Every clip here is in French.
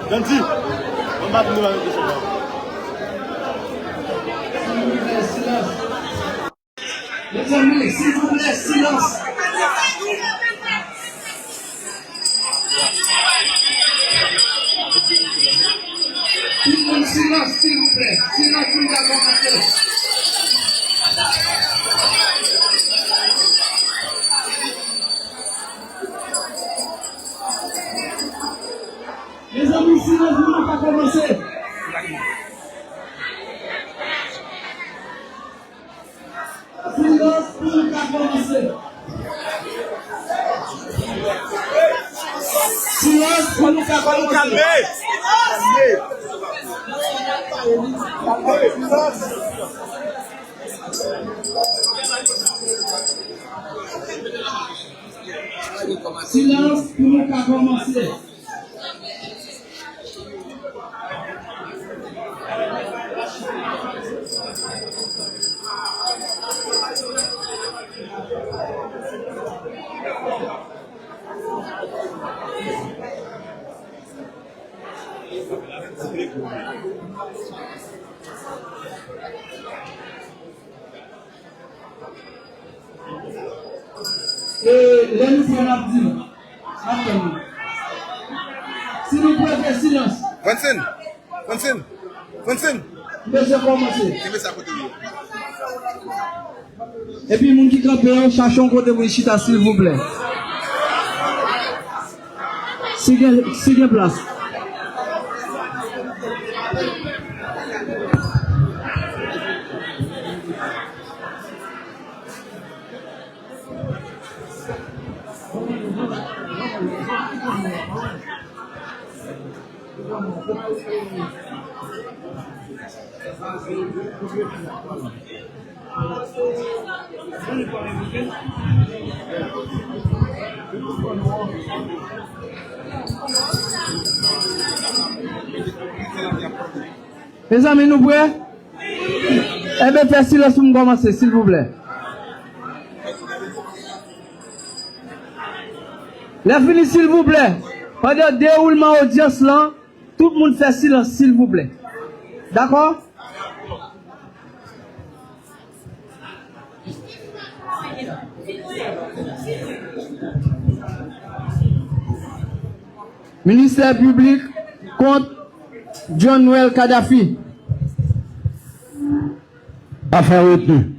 Ganti, on va nous avec ça. Les amis, s'il vous plaît, silence. Tout le monde, silence, s'il vous plaît. Sinon, tout le monde va commencer. Les amis, sinon, tout le monde va commencer. Silence, tout le monde va commencer. Silence, tout le monde va commencer. Silence, tout le monde va commencer. Et là, nous prenons abdi. Attendez. S'il vous plaît, faites silence. Vincent. Laissez commencer. Qui met ça à côté de lui? Et puis, les gens qui campent, cherchons côté de Chita, s'il vous plaît. S'il place. Les amis, nous prêts? Eh bien, faites silence pour commencer, s'il vous plaît. La fini, s'il vous plaît. Pendant le déroulement audience là, tout le monde fait silence, s'il vous plaît. D'accord? Ministère public contre John Noël Kadhafi. Affaire retenue.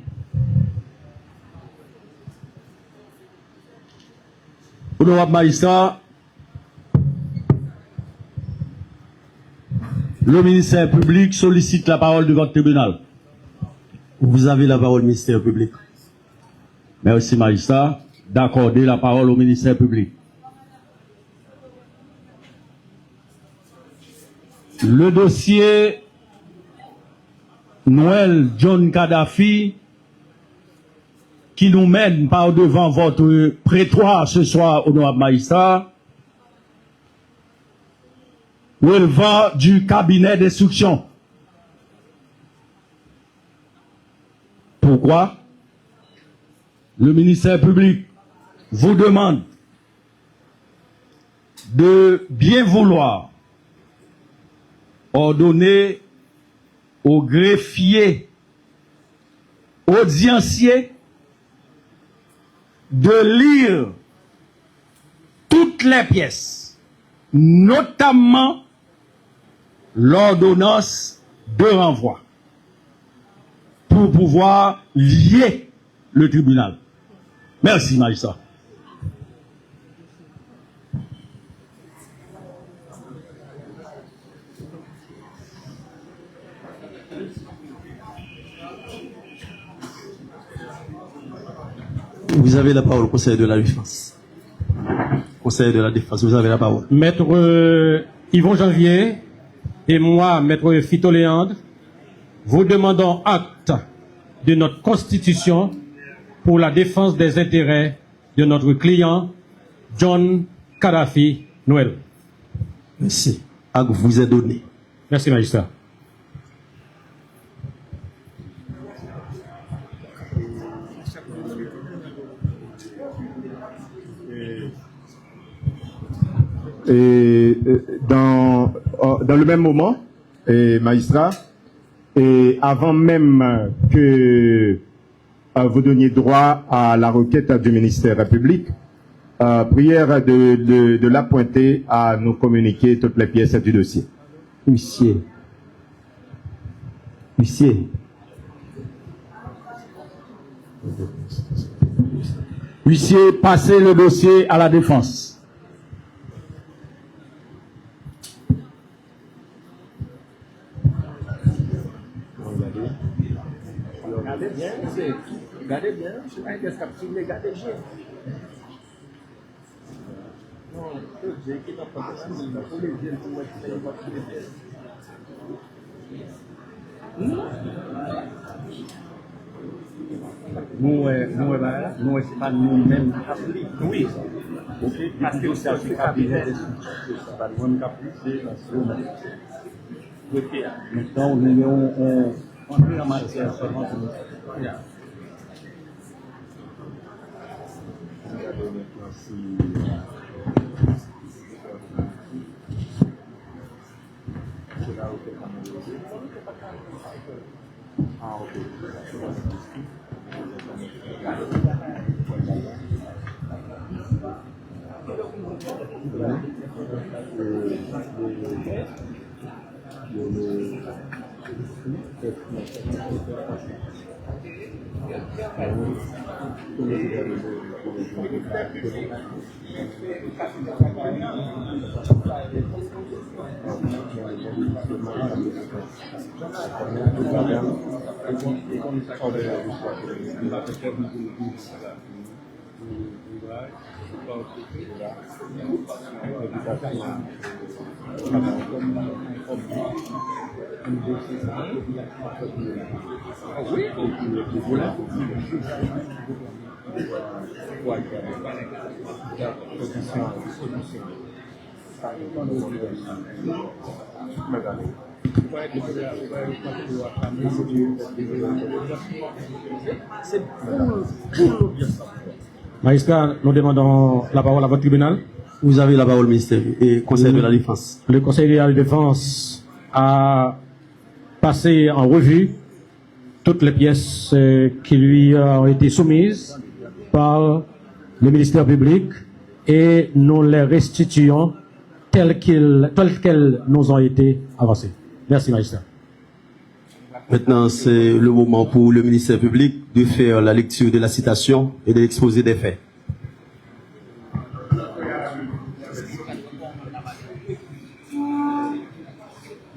Honorable magistrat, le ministère public sollicite la parole de votre tribunal. Vous avez la parole, ministère public. Merci, magistrat, d'accorder la parole au ministère public. Le dossier Noël John Kadhafi qui nous mène par devant votre prétoire ce soir, honorable magistrat, relevant du cabinet d'instruction. Pourquoi? Le ministère public vous demande de bien vouloir ordonner au greffier audiencier de lire toutes les pièces, notamment l'ordonnance de renvoi, pour pouvoir lier le tribunal. Merci, magistrat. Vous avez la parole, conseiller de la défense. Conseiller de la défense, vous avez la parole. Maître Yvon Janvier et moi, Maître Fito Léandre, vous demandons acte de notre constitution pour la défense des intérêts de notre client John Kadhafi Noël. Merci. Acte vous est donné. Merci, magistrat. Et dans le même moment, magistrat, et avant même que vous donniez droit à la requête du ministère public, prière de l'appointer à nous communiquer toutes les pièces du dossier. Huissier. Huissier. Huissier, passez le dossier à la défense. Regardez bien, je sais pas qu'est-ce qu'il y a, regardez bien. Nous, c'est pas nous-mêmes. Oui. Parce que c'est un cabinet de c'est pas nous qui maintenant, on est en matière seulement de Magistrat, nous demandons la parole à votre tribunal. Vous avez la parole, ministère et Conseil de la Défense. Le Conseil de la Défense a passé en revue toutes les pièces qui lui ont été soumises par le ministère public et nous les restituons telles qu'elles nous ont été avancées. Merci, magistrat. Maintenant, c'est le moment pour le ministère public de faire la lecture de la citation et de l'exposé des faits.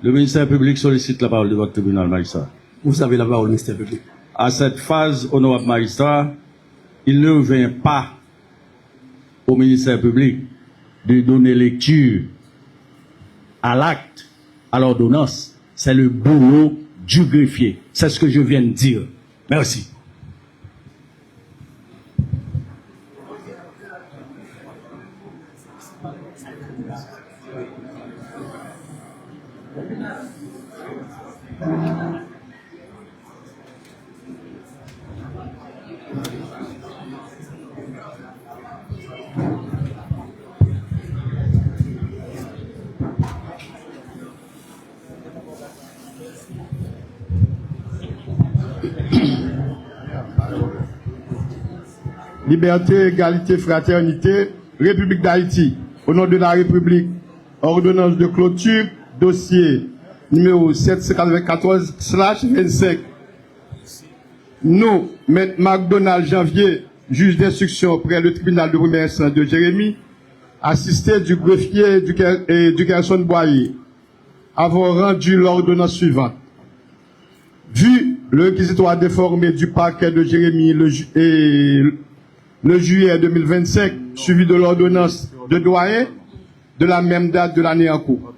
Le ministère public sollicite la parole de votre tribunal, magistrat. Vous avez la parole, ministère public. À cette phase, honorable magistrat, il ne revient pas au ministère public de donner lecture à l'acte, à l'ordonnance. C'est le boulot du greffier. C'est ce que je viens de dire. Merci. Liberté, égalité, fraternité, République d'Haïti. Au nom de la République, ordonnance de clôture, dossier numéro 794/25. Nous, M. McDonald Janvier, juge d'instruction auprès du tribunal de première instance de Jérémie, assisté du greffier du garçon Boyer, avons rendu l'ordonnance suivante. Vu le réquisitoire déformé du parquet de Jérémie le juillet 2025, suivi de l'ordonnance de doyen de la même date de l'année en cours.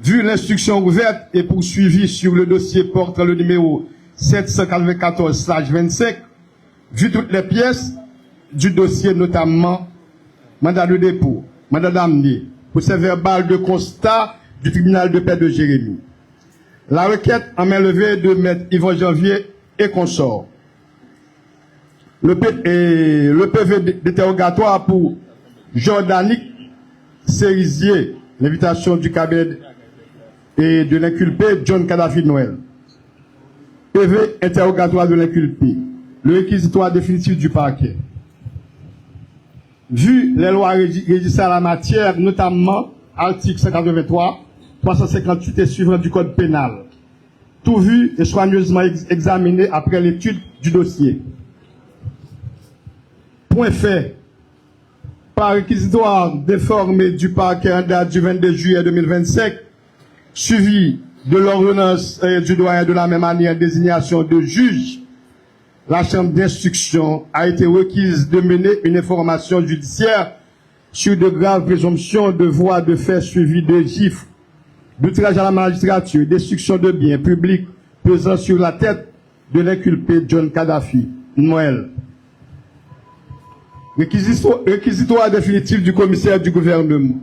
Vu l'instruction ouverte et poursuivie sur le dossier portant le numéro 794/25, vu toutes les pièces, du dossier, notamment mandat de dépôt, mandat d'amener, procès verbal de constat du tribunal de paix de Jérémie. La requête en main levée de Maître Yvon Janvier et consorts. Le PV d'interrogatoire pour Jordanique Cerisier, l'invitation du cabinet et de l'inculpé John Kadhafi Noël. PV interrogatoire de l'inculpé. Le réquisitoire définitif du parquet. Vu les lois régissant la matière, notamment article 183, 358 et suivant du code pénal. Tout vu et soigneusement examiné après l'étude du dossier. Point fait. Par réquisitoire déformé du parquet en date du 22 juillet 2025, suivi de l'ordonnance du doyen de la même année en désignation de juge, la chambre d'instruction a été requise de mener une information judiciaire sur de graves présomptions de voies de fait suivies de gifles, d'outrage à la magistrature, destruction de biens publics pesant sur la tête de l'inculpé John Kadhafi Noël. Réquisitoire définitif du commissaire du gouvernement.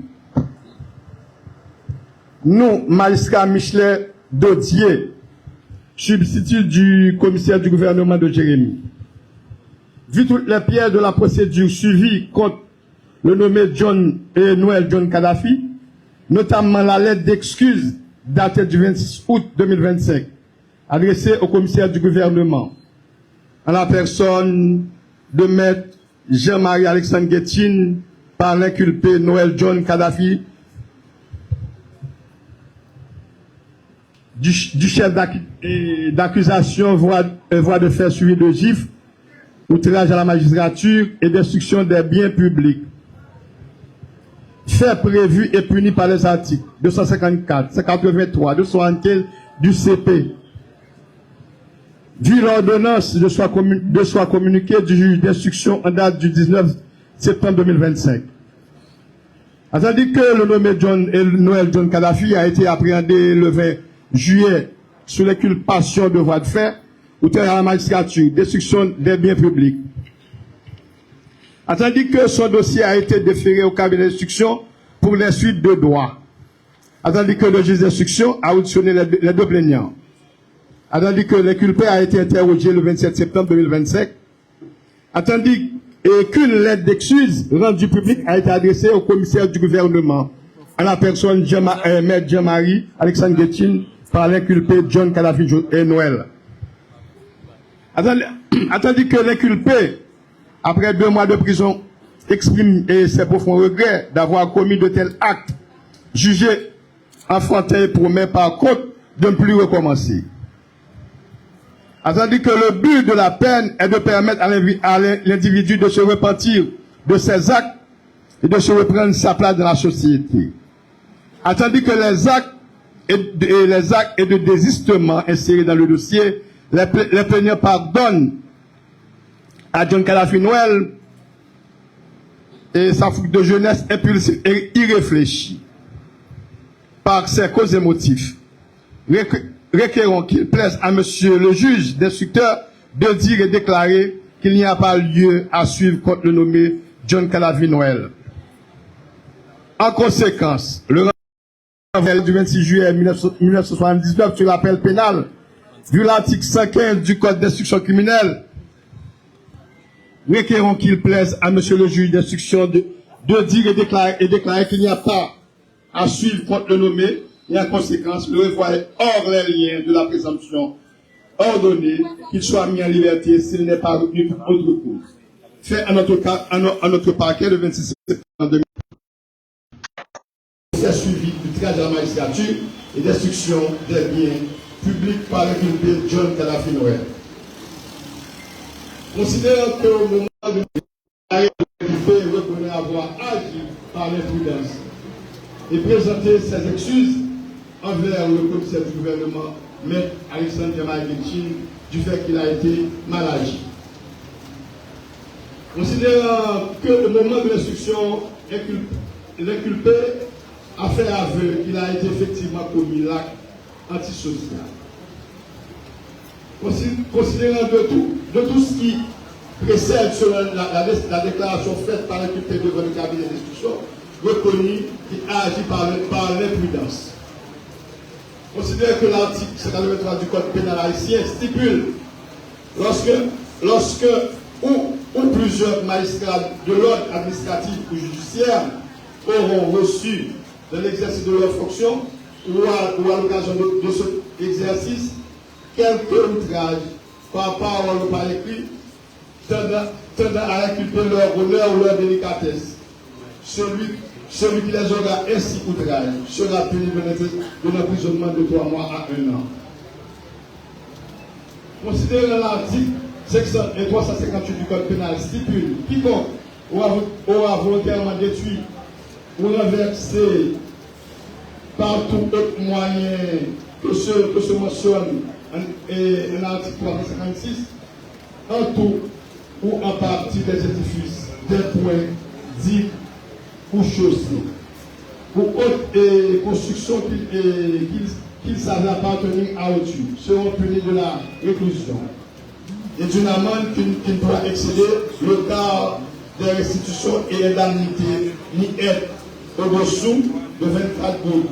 Nous, magistrat Michelet Dodier, substitut du commissaire du gouvernement de Jérémie. Vu toutes les pierres de la procédure suivie contre le nommé Noël John Kadhafi, notamment la lettre d'excuse datée du 26 août 2025, adressée au commissaire du gouvernement, en la personne de Maître Jean-Marie Alexandre Guettin par l'inculpé Noël John Kadhafi, du chef d'accusation, voie de fait suivi de gifles, outrage à la magistrature et destruction des biens publics. Fait prévu et puni par les articles 254, 183, 275 du CP. Vu l'ordonnance de soit communiquée du juge d'instruction en date du 19 septembre 2025. Tandis que le nommé Noël John Kadhafi a été appréhendé le 20 juillet sous l'inculpation de voie de fait, outrage à la magistrature, destruction des biens publics. Tandis que son dossier a été déféré au cabinet d'instruction pour les suites de droit. Tandis que le juge d'instruction a auditionné les deux plaignants. Tandis que l'inculpé a été interrogé le 27 septembre 2025. Tandis qu'une lettre d'excuse rendue publique a été adressée au commissaire du gouvernement, à la personne Maître Jean-Marie Alexandre Guettin par l'inculpé John Kadhafi Noël. Tandis que l'inculpé, après 2 mois de prison, exprime ses profonds regrets d'avoir commis de tels actes, jugé enfantin et promet par contre de ne plus recommencer. Tandis que le but de la peine est de permettre à l'individu de se repentir de ses actes et de se reprendre sa place dans la société. Tandis que les actes et de désistement insérés dans le dossier, les plaignants pardonnent à John Kadhafi Noël et sa fougue de jeunesse impulsive et irréfléchie par ses causes et motifs. Requérons qu'il plaise à monsieur le juge d'instructeur de dire et déclarer qu'il n'y a pas lieu à suivre contre le nommé John Kadhafi Noël. En conséquence, le renvoi du 26 juillet 1979 sur l'appel pénal, vu l'article 115 du Code d'instruction criminelle, requérons qu'il plaise à monsieur le juge d'instruction de dire et déclarer qu'il n'y a pas à suivre contre le nommé, et en conséquence, le renvoi est hors les liens de la présomption ordonnée qu'il soit mis en liberté s'il n'est pas retenu pour autre cause. Fait en notre parquet le 26 septembre 2020. C'est suivi du tirage à la magistrature et destruction des biens publics par l'inculpé John Kadhafi Noël. Considérant qu'au moment de l'inculpé reconnaît avoir agi par l'imprudence et présenter ses excuses envers le commissaire du gouvernement, Maître Alexandre Guettin, du fait qu'il a été mal agi. Considérant que le moment de l'instruction, l'inculpé a fait aveu qu'il a été effectivement commis l'acte antisocial. Considérant de tout ce qui précède selon la déclaration faite par l'inculpé devant le cabinet d'instruction, reconnu qui agit par l'imprudence. Considère que l'article 53 du Code pénal haïtien stipule lorsque ou plusieurs magistrats de l'ordre administratif ou judiciaire auront reçu de l'exercice de leur fonction ou à l'occasion de cet exercice quelque outrage par parole ou par écrit tendant à inculper leur honneur ou leur délicatesse. Celui qui les aura ainsi outrage sera puni d'un emprisonnement de 3 mois à 1 an. Considérant l'article 358 du Code pénal stipule quiconque aura volontairement détruit ou renversé par tout autre moyen que se mentionne en article 356, en tout ou en partie des édifices, des points, dits ou chaussées, ou autres constructions qu'ils savent appartenir à autrui, seront punis de la réclusion et d'une amende qui ne pourra excéder le quart des restitutions et indemnités, ni être au-dessous de 24 gouttes.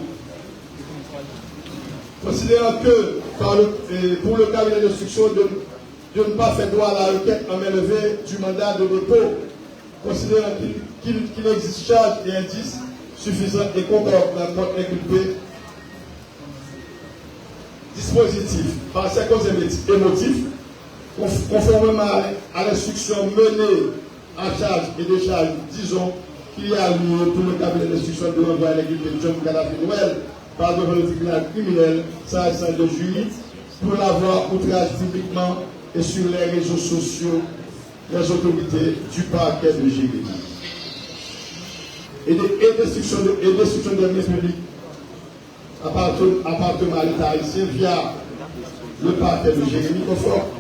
Considérant que pour le cabinet d'instruction de ne pas faire droit à la requête en main levée du mandat de dépôt, considérant qu'il existe charge et indices suffisants et concordants contre inculpé, dispositif par ses causes et motifs, conformément à l'instruction menée en charge et décharge, disons qu'il y a lieu pour le cabinet d'instruction de renvoi à l'inculpé John Kadhafi Noël par devant le tribunal criminel, ça de juillet, pour l'avoir outrage publiquement et sur les réseaux sociaux les autorités du parquet de Jérémy. Et destruction des biens publics appartenant à l'État haïtien via le parquet de Jérémy,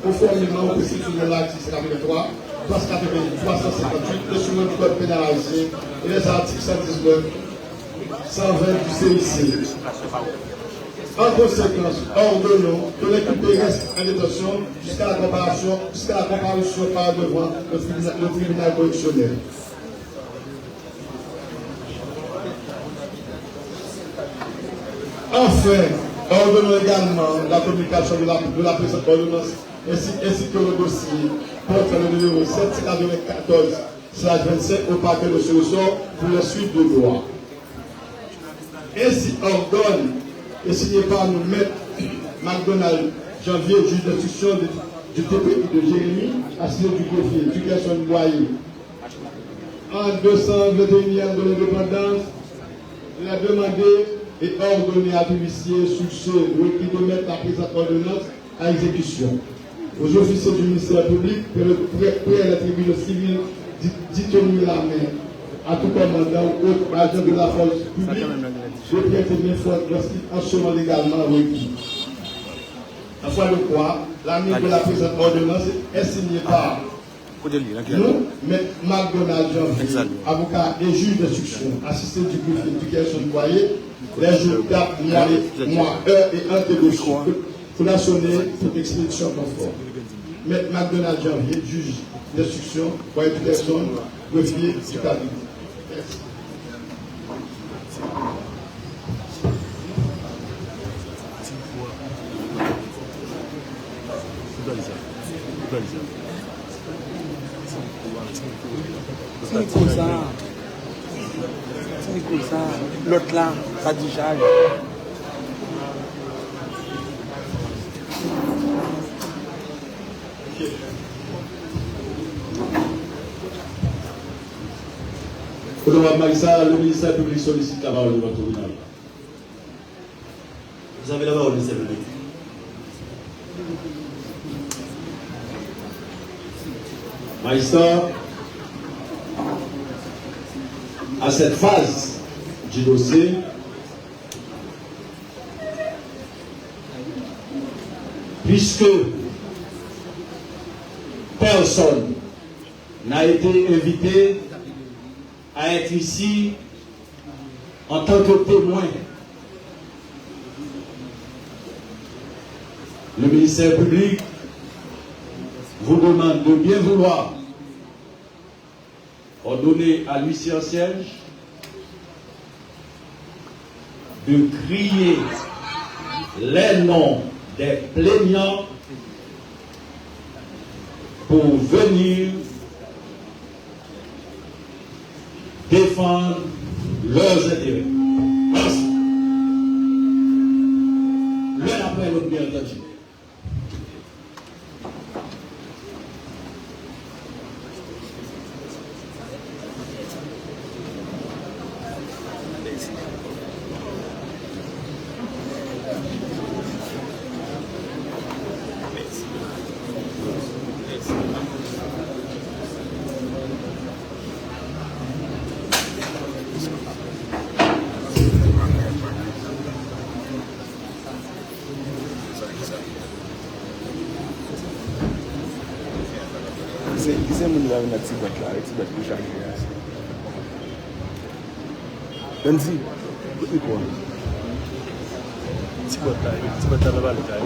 conformément au principe de l'article 83, 358, le sur le Code pénal haïtien et les articles 119, 120 du CIC. En conséquence, ordonnons que l'inculpé reste en détention jusqu'à la comparution par devant le tribunal correctionnel. Enfin, ordonnons également la communication de la présente ordonnance ainsi que le dossier portant le numéro 794/25 au parquet de ce ressort pour la suite de droit. Ainsi ordonne et signé par nous maître McDonald Janvier, juge d'instruction du TPI de Jérémy, assigné du greffier du Gerson Boyer. En 221e de l'indépendance, il a demandé et ordonné à l'huissier sur ce requis de mettre la présente ordonnance à exécution. Aux officiers du ministère public, près la tribune civile d'y tenir la main à tout commandant ou autre agent de la force publique de prêter main forte lorsqu'il en sera légalement requis. En foi de quoi, la mise de la présente ordonnance est signée par nous, M. McDonald Janvier, avocat et juge d'instruction, assisté du greffier du Gerson Boyer, les jours, dates, mois, heures et interrogation pour la sonner pour expédition conforme. M. McDonald Janvier, juge d'instruction, Boyer du Gerson, greffier du cabinet. Merci. C'est ça. L'autre là, ça dit charge. Le ministère public sollicite la parole de votre tribunal. Vous avez la parole, ministère public. Magistrat, à cette phase du dossier, puisque personne n'a été invité à être ici en tant que témoin, le ministère public vous demande de bien vouloir ordonner à l'huissier en siège de crier les noms des plaignants pour venir défendre leurs intérêts. Merci. L'un après l'autre, bien entendu. Qui c'est mon nouveau avec petit boîte là, avec petit boîte pour changer. Donne-y, écoute quoi. Petit boîte là, là-bas, le gars.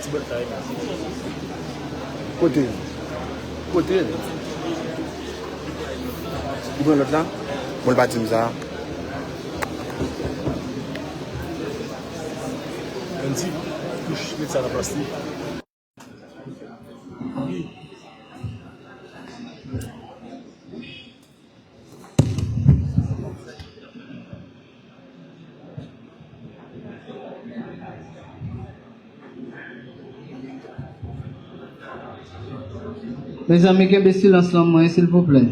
Petit boîte là. Côté. Tu prends l'autre là? Bon, le bâtiment ça. Donne-y, couche, mets ça dans la plastique. Mes amis, qu'est-ce que silence là, moi, s'il vous plaît?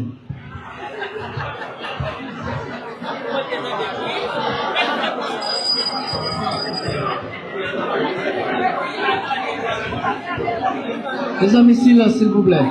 Mes amis, silence, s'il vous plaît.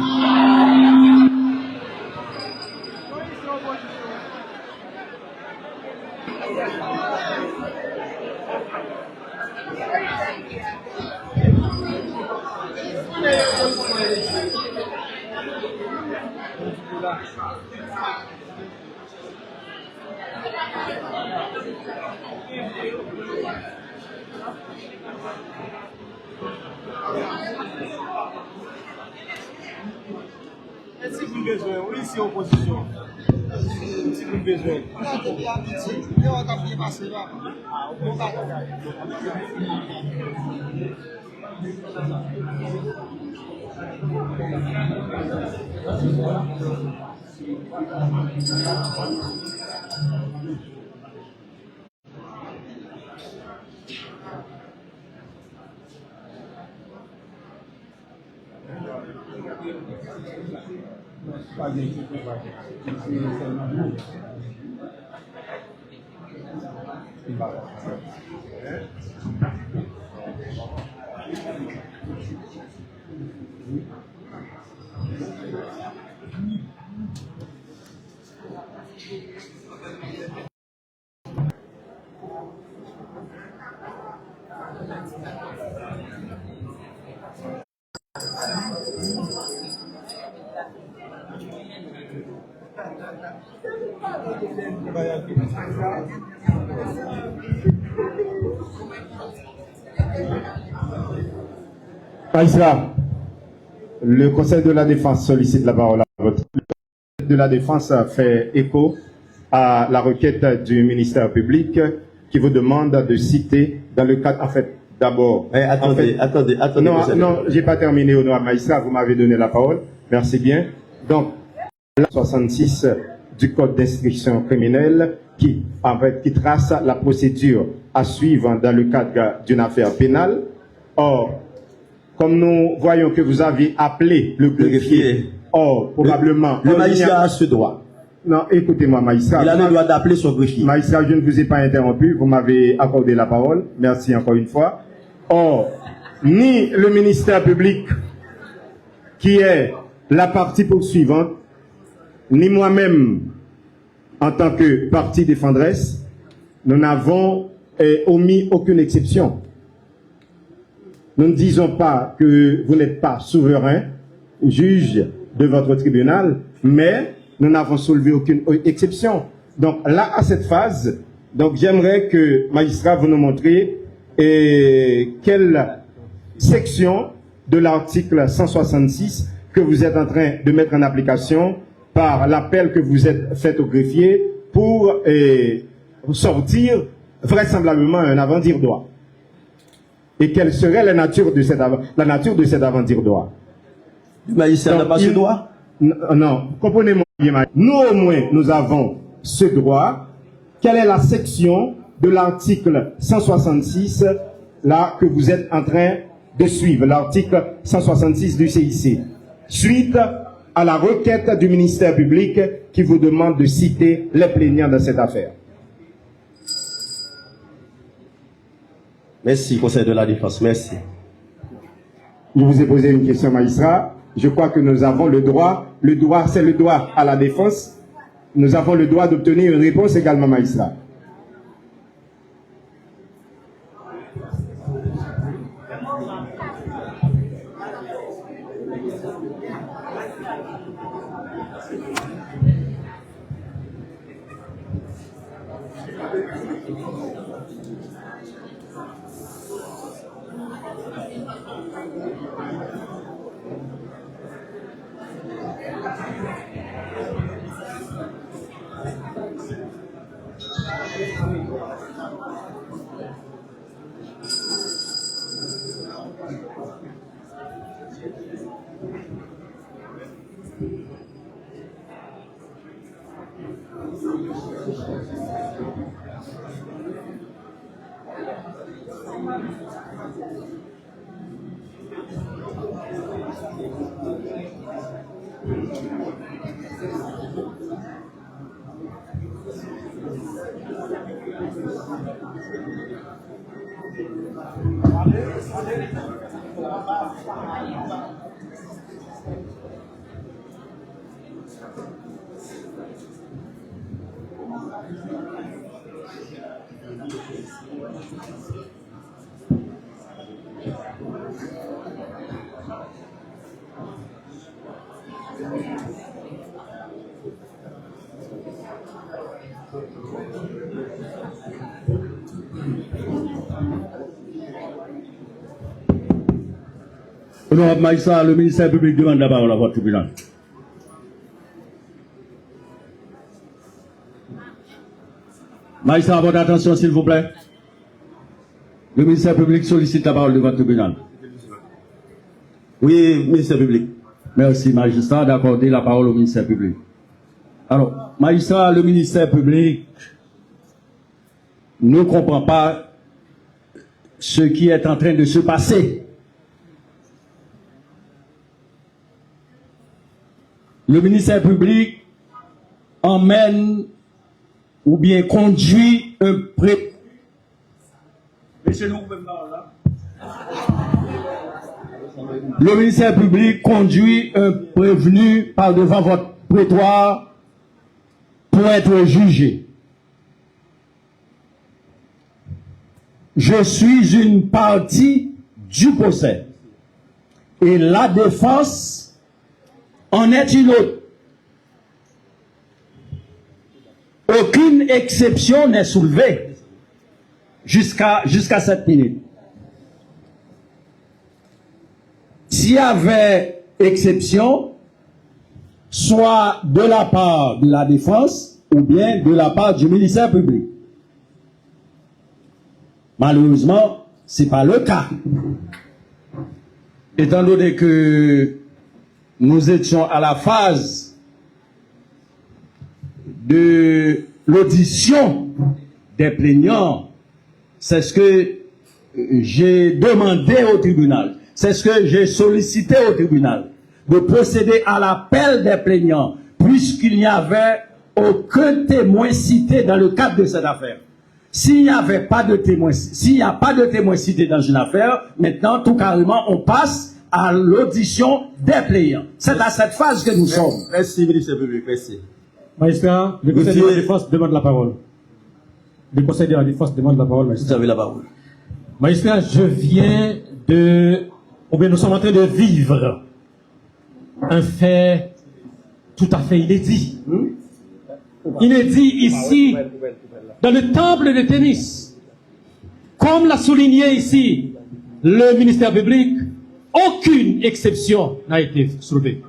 Si vous avez besoin, oui, c'est opposition. Si vous avez besoin. Aïssa, le Conseil de la Défense sollicite la parole à votre. Le Conseil de la Défense a fait écho à la requête du ministère public qui vous demande de citer dans le cadre, en fait, d'abord. Attendez. Non, j'ai pas terminé, honorable magistrat, vous m'avez donné la parole. Merci bien. Donc, la 66 du Code d'instruction criminelle qui trace la procédure à suivre dans le cadre d'une affaire pénale. Or, comme nous voyons que vous avez appelé le greffier, or, probablement... Le magistrat a ce droit. Non, écoutez-moi, magistrat. Il a le droit d'appeler son greffier. Magistrat, je ne vous ai pas interrompu, vous m'avez accordé la parole. Merci encore une fois. Or, ni le ministère public, qui est la partie poursuivante, ni moi-même, en tant que partie défendresse, nous n'avons omis aucune exception. Nous ne disons pas que vous n'êtes pas souverain, juge de votre tribunal, mais nous n'avons soulevé aucune exception. Donc là, à cette phase, donc j'aimerais que, magistrat, vous nous montrez quelle section de l'article 166 que vous êtes en train de mettre en application par l'appel que vous êtes fait au greffier pour sortir vraisemblablement un avant-dire droit. Et quelle serait la nature de cet avant-dire droit? Le magistrat n'a pas ce droit? Non, comprenez-moi bien. Nous au moins, nous avons ce droit. Quelle est la section de l'article 166 là que vous êtes en train de suivre, l'article 166 du CIC, suite à la requête du ministère public qui vous demande de citer les plaignants dans cette affaire? Merci, Conseil de la Défense, merci. Je vous ai posé une question, magistrat. Je crois que nous avons le droit c'est le droit à la défense. Nous avons le droit d'obtenir une réponse également, magistrat. Honorable magistrat, le ministère public demande la parole à votre tribunal. Magistrat, votre attention, s'il vous plaît. Le ministère public sollicite la parole de votre tribunal. Oui, ministère public. Merci, magistrat, d'accorder la parole au ministère public. Alors, magistrat, le ministère public ne comprend pas ce qui est en train de se passer. Le ministère public emmène ou bien conduit un pré... Monsieur, nous pouvons parler là. Le ministère public conduit un prévenu par devant votre prétoire pour être jugé. Je suis une partie du procès et la défense en est une autre. Aucune exception n'est soulevée jusqu'à cette minute. S'il y avait exception, soit de la part de la défense ou bien de la part du ministère public. Malheureusement, ce n'est pas le cas. Étant donné que nous étions à la phase de l'audition des plaignants, c'est ce que j'ai demandé au tribunal, c'est ce que j'ai sollicité au tribunal, de procéder à l'appel des plaignants, puisqu'il n'y avait aucun témoin cité dans le cadre de cette affaire. S'il n'y avait pas de témoin, s'il n'y a pas de témoin cité dans une affaire, maintenant, tout carrément, on passe à l'audition des plaignants. C'est à cette phase que nous sommes. Merci, ministère public, merci. Magistrat, le Conseil de la Défense demande la parole. Le Conseil de la Défense demande la parole, magistrat. Vous avez la parole. Magistrat, nous sommes en train de vivre un fait tout à fait inédit. Inédit ici, dans le temple de tennis. Comme l'a souligné ici le ministère public, aucune exception n'a été soulevée.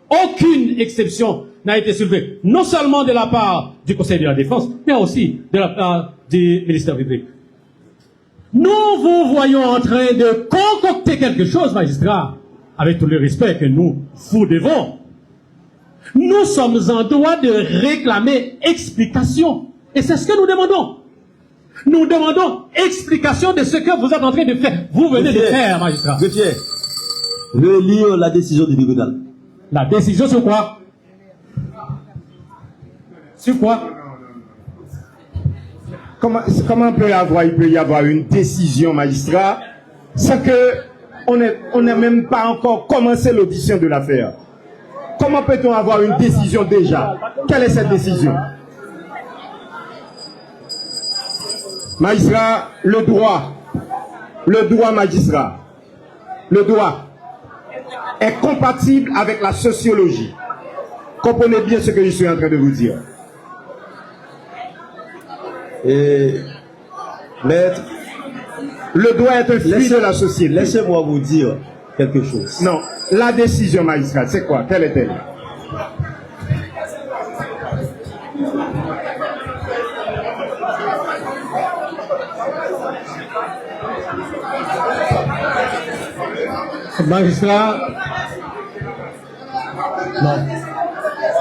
Aucune exception n'a été soulevée non seulement de la part du Conseil de la Défense, mais aussi de la part du ministère public. Nous vous voyons en train de concocter quelque chose, magistrat, avec tout le respect que nous vous devons. Nous sommes en droit de réclamer explication. Et c'est ce que nous demandons. Nous demandons explication de ce que vous êtes en train de faire. Vous venez de faire, magistrat. Greffier, relire la décision du tribunal. La décision sur quoi? Sur quoi? Comment il peut y avoir une décision, magistrat, sans que on n'a même pas encore commencé l'audition de l'affaire? Comment peut-on avoir une décision déjà? Quelle est cette décision? Magistrat, le droit magistrat, le droit est compatible avec la sociologie. Comprenez bien ce que je suis en train de vous dire. Et, maître, le droit est un fruit de la société. Laissez-moi vous dire quelque chose. Non, la décision magistrate, c'est quoi? Quelle est-elle? Magistrat, non.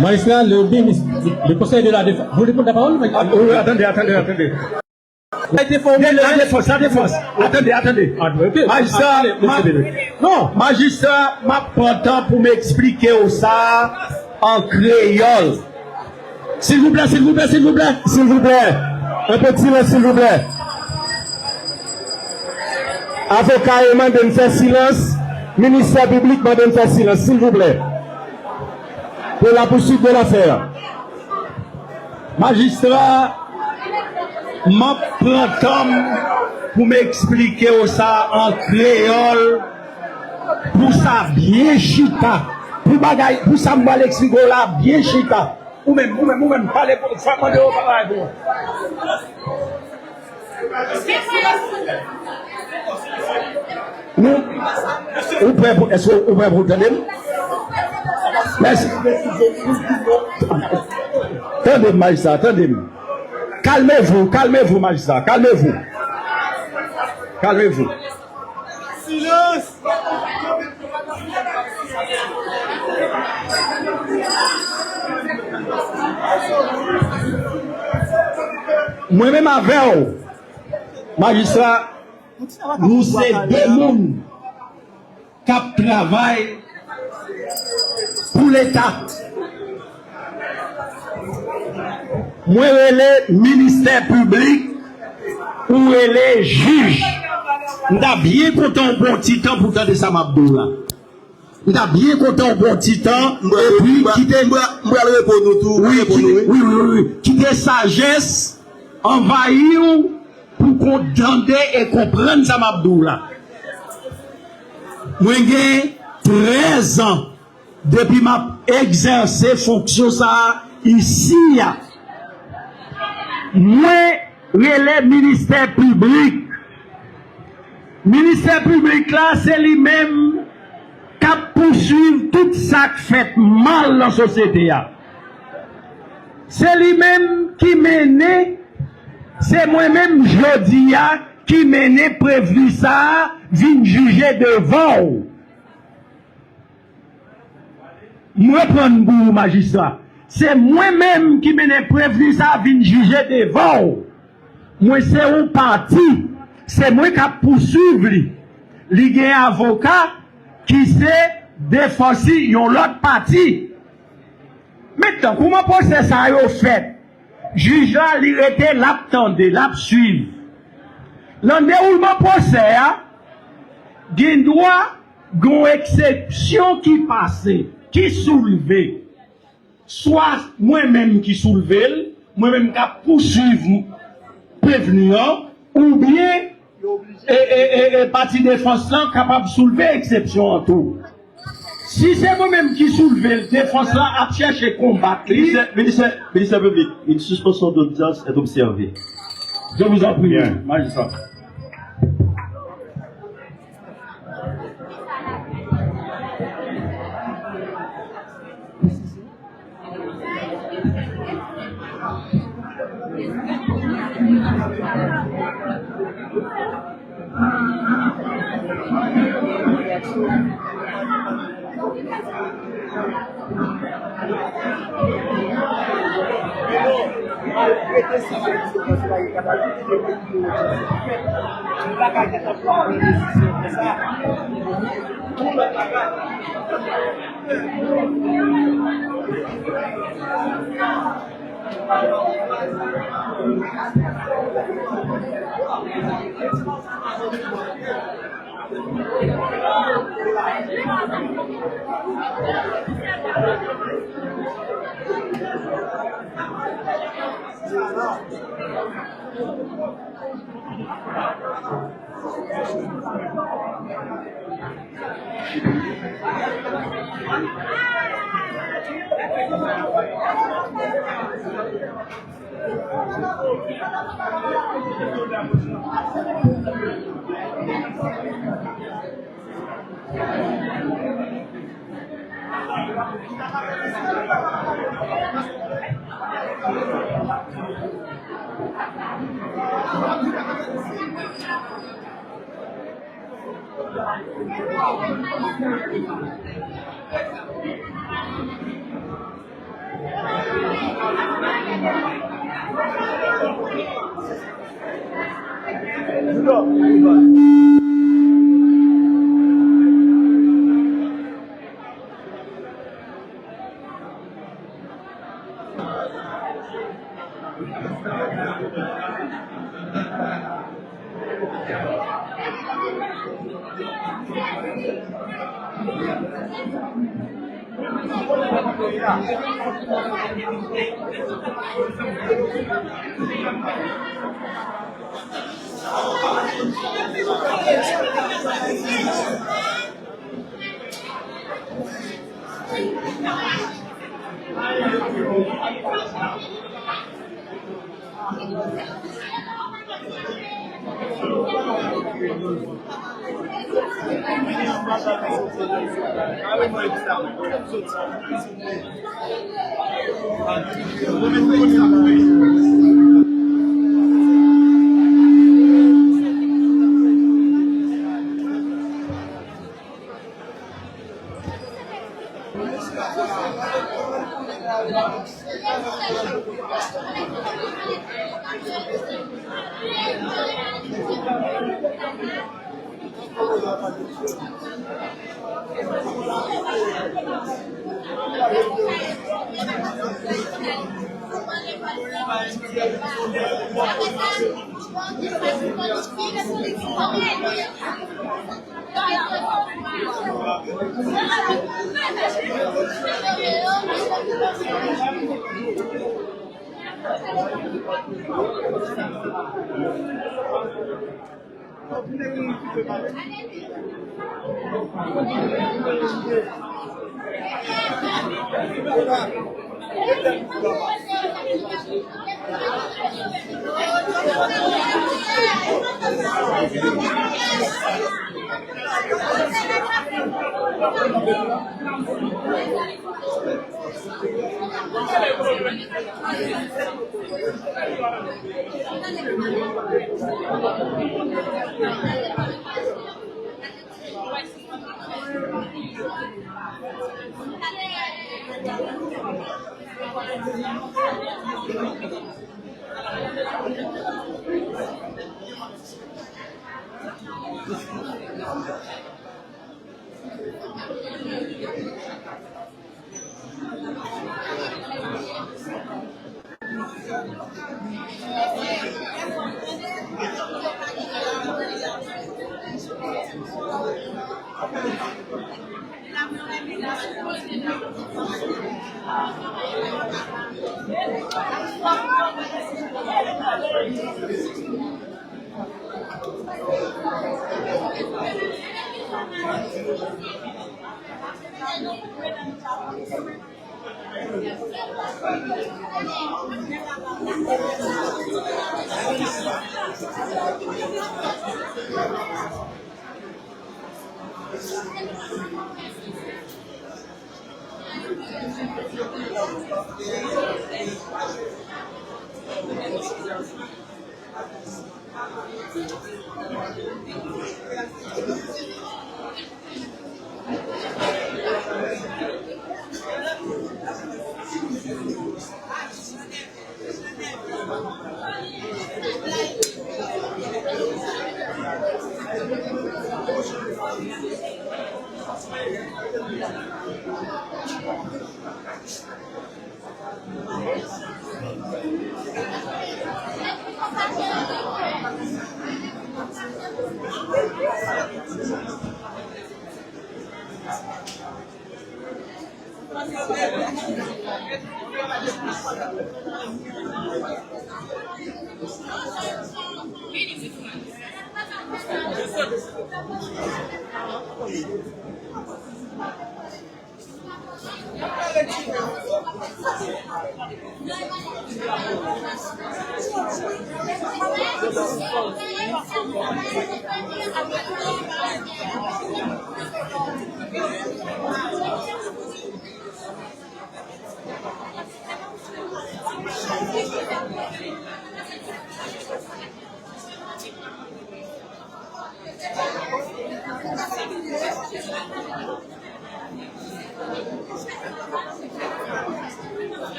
Magistrat, le Conseil de la Défense. Vous voulez prendre la parole, magistrat? Attendez. Ça a été formulé. La défense. Attendez. Magistrat, non, magistrat, m'a pris temps pour m'expliquer ça en créole. S'il vous plaît. S'il vous plaît. Un peu de silence, s'il vous plaît. Avocat demande de faire silence. Ministère public demande de faire silence, s'il vous plaît. Pour la poursuite de l'affaire. Magistrat, m'a pris temps pour m'expliquer ça en créole. Pour ça bien chita. Pour ça me l'expliquer là bien chita. Ou même, parlez pour ça, moi de haut parler. Nous, est-ce que vous pouvez vous entendre? Merci. Attendez, magistrat, attendez. Calmez-vous, magistrat, calmez-vous. Silence. Moi-même avec magistrat, nous sommes deux mondes qui travaillent pour l'État. Moi, le ministère public ou les juges. Nous sommes bien contents un bon petit temps pour tenter ça, Mabdou. Nous sommes bien contents un bon petit temps. Et puis, quitter sagesse, envahir pour condamner et comprendre ça, Mabdou. Moi, j'ai 13 ans depuis ma exercé fonction ça ici. Moi, le ministère public. Ministère public là, c'est lui-même qui poursuit tout ça qui fait mal dans la société. C'est lui-même qui mène, c'est moi-même jeudi qui mène prévu ça, vient juger devant. Moi prendre goût magistrat. C'est moi-même qui mène prévu ça, vient juger devant. Moi c'est un parti. C'est moi qui poursuivre lui. Il y a un avocat qui s'est défendu l'autre parti. Maintenant, comment procès ça a fait? Juge là, il était l'attendre, l'absuivre. Dans le déroulement procès, il y a une exception qui passait, qui soulevait. Soit moi-même qui soulevait, moi-même qui poursuivre prévenu, ou bien parti défense là capable de soulever exception en tout. Si c'est moi-même qui soulève le défense là à chercher combattre. Ministère public, une suspension d'audience est observée. Je vous en prie, magistrat.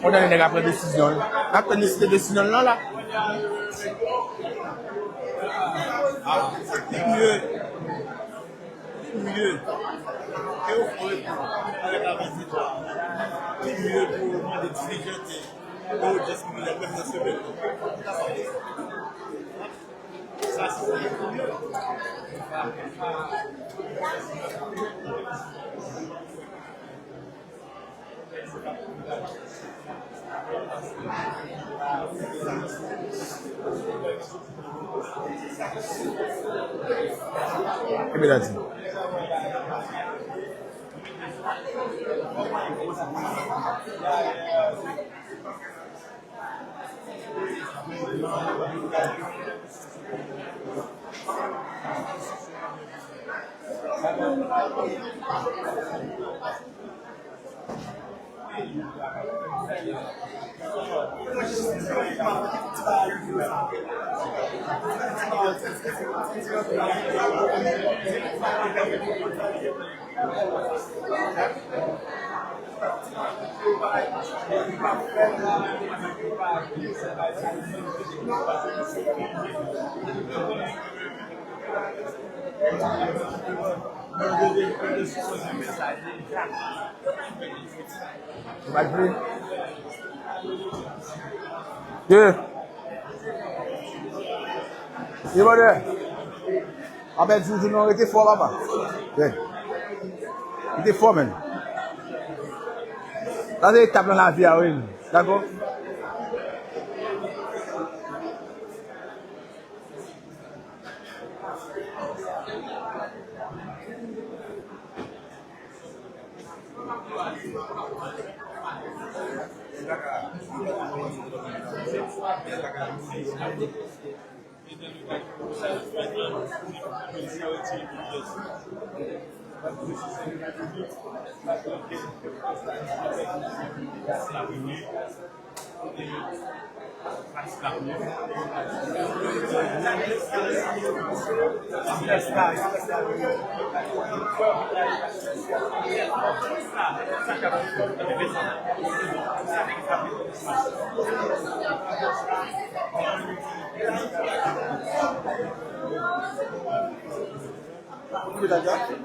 On a une après décision. Après cette décision là. C'est mieux. Et au fond, avec la visite là, c'est mieux pour les dirigeants pour juste que la personne se met. Ça, c'est mieux. Emirati. Yeah. You were there. I bet you know it is for Baba. Yeah. It is for me. That's it, tap dans la vie, oui. D'accord?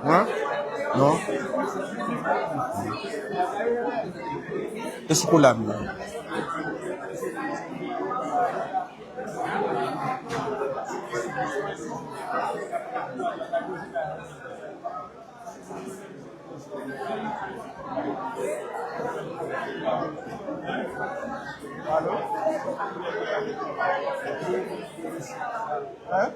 Hein? Non. Qu'est-ce qu'on l'a mis? Hein?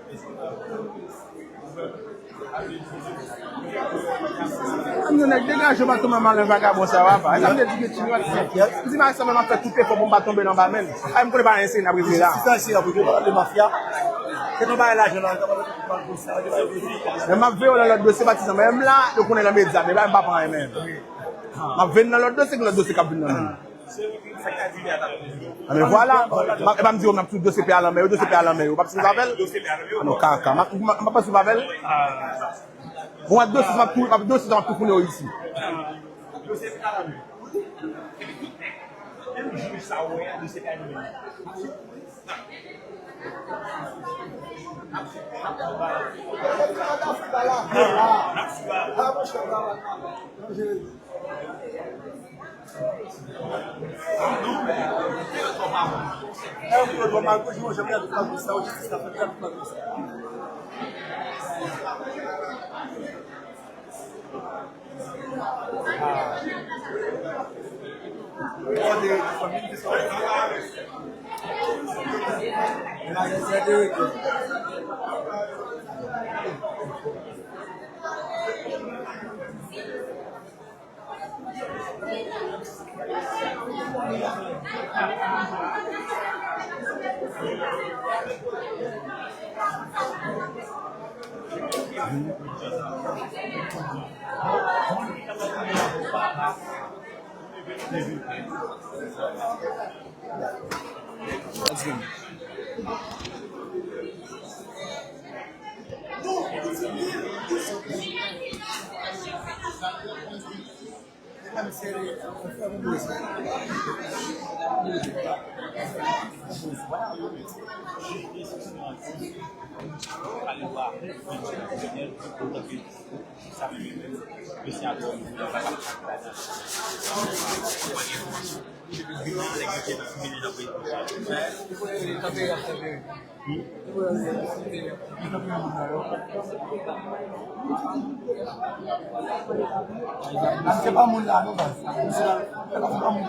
Nous n'avons dégagé pas tout le monde, le vagabond, ça va pas. Ça me dit que tu vas te dis, mais ça m'a fait tout pour ne pas tomber dans la main. Je ne connais pas un signe à briser là. C'est ça, c'est la mafia. C'est non pas l'argent. Je m'avais vu dans le dossier baptisé, même là, je connais la média, mais là, je ne vais pas prendre même. Je vais dans le dossier, que le dossier est venu. Mais voilà, je vais me dire, on a tout le dossier à la main, le dossier à la main. Vous ne pouvez pas se faire? Non, caca. Je ne vais pas se faire? Bon, dossier va tout fournir ici. C'est pas mon là, non, c'est pas mon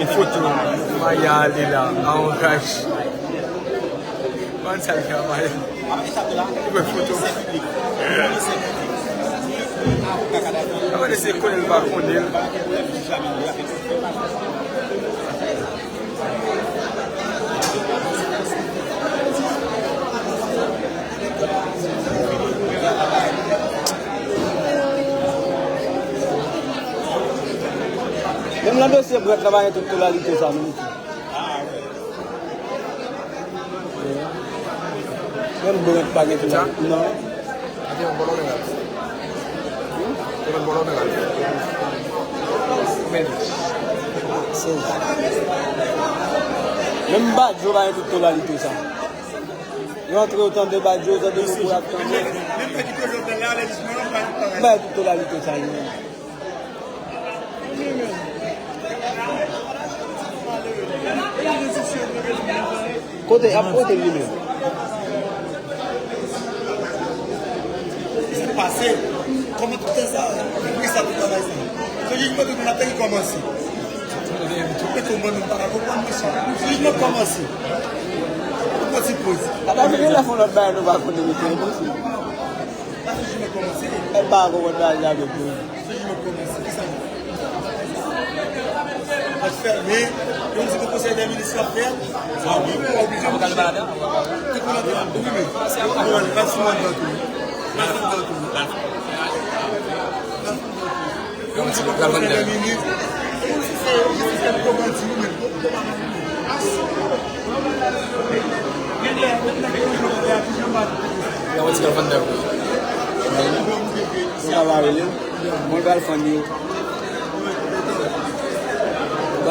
Une photo, Maya est là, en cache. Comment ça fait Maya? Une photo. On va laisser qu'on le va connaître. Même le dossier pour travailler toute la liste, ça, non? Même pour ne pas gagner, non? Même Badjo va être toute la liste, ça. Il entre autant de Badjo, ça de beaucoup d'attendre. Bah, toute la liste, ça. Côté à côté lui-même. C'est passé. Comment tout ça? Oui, ça tout travail ça. Ce jugement que nous avons commencé. Tout le monde n'a pas compris ça. Le jugement commencé. Pourquoi tu poses? Alors, je vais la faire l'autre bain, nous va connaître le jugement commencé. Elle va avoir avec vous. Ce jugement commencé. Qui ça? On va fermer. Donc, si le conseil des ministres va faire, ça va obligé. On va le balader. Oui, mais on va le faire souvent dans tout. Donc, si le conseil des ministres, c'est un programme si vous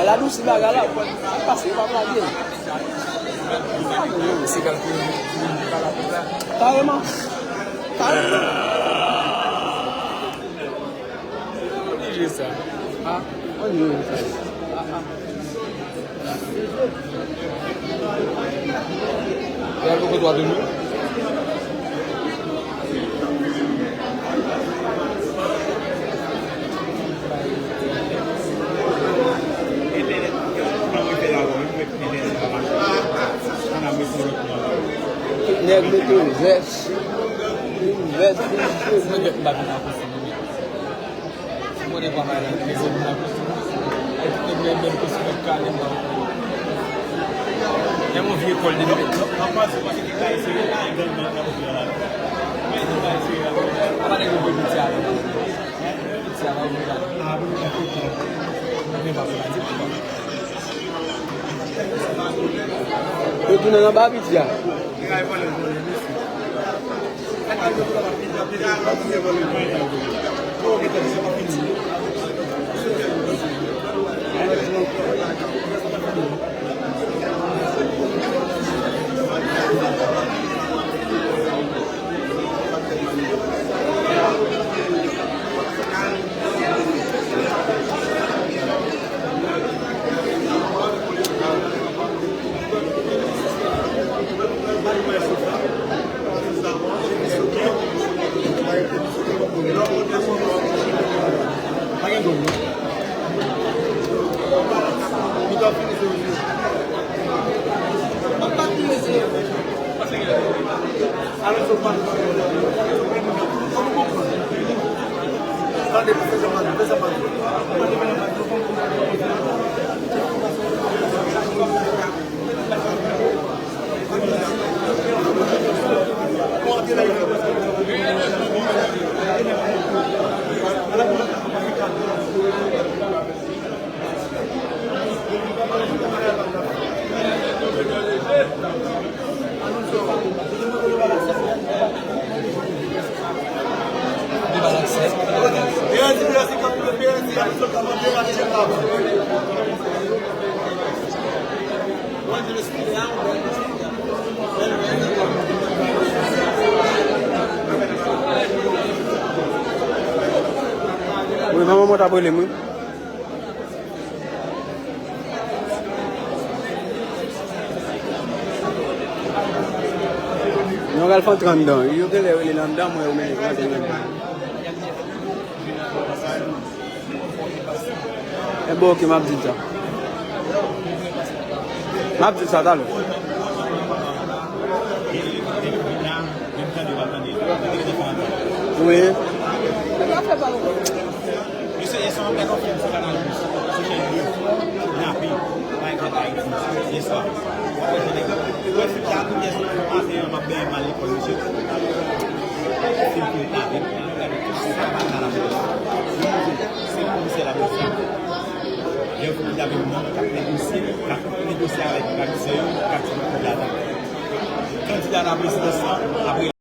la douce bagarre là, parce que pas bien. C'est calculé. Carrément. Carrément. J'ai ça. Ah, on y est. il y a beaucoup de droits de nous. Nèg mettre veste. Veste. Moi je vais pas venir pour ça. Moi je vais pas mal les autres là. Et tout le monde que c'est le cas là. Il y a mon vieux col de nuit. En face c'est parce que il a essayé là il donne maintenant pour là. Mais il va essayer là. On va aller au bout de ça. Ça va venir là. Ah oui, mais pas ça. Tu n'as pas habitué. t'as brûlé, moi. Nous allons faire 30 ans. Il y a les lambda, moi, on met les grands c'est bon qui m'a dit ça. M'a dit ça, d'ailleurs. Oui. Candidat à la présidence après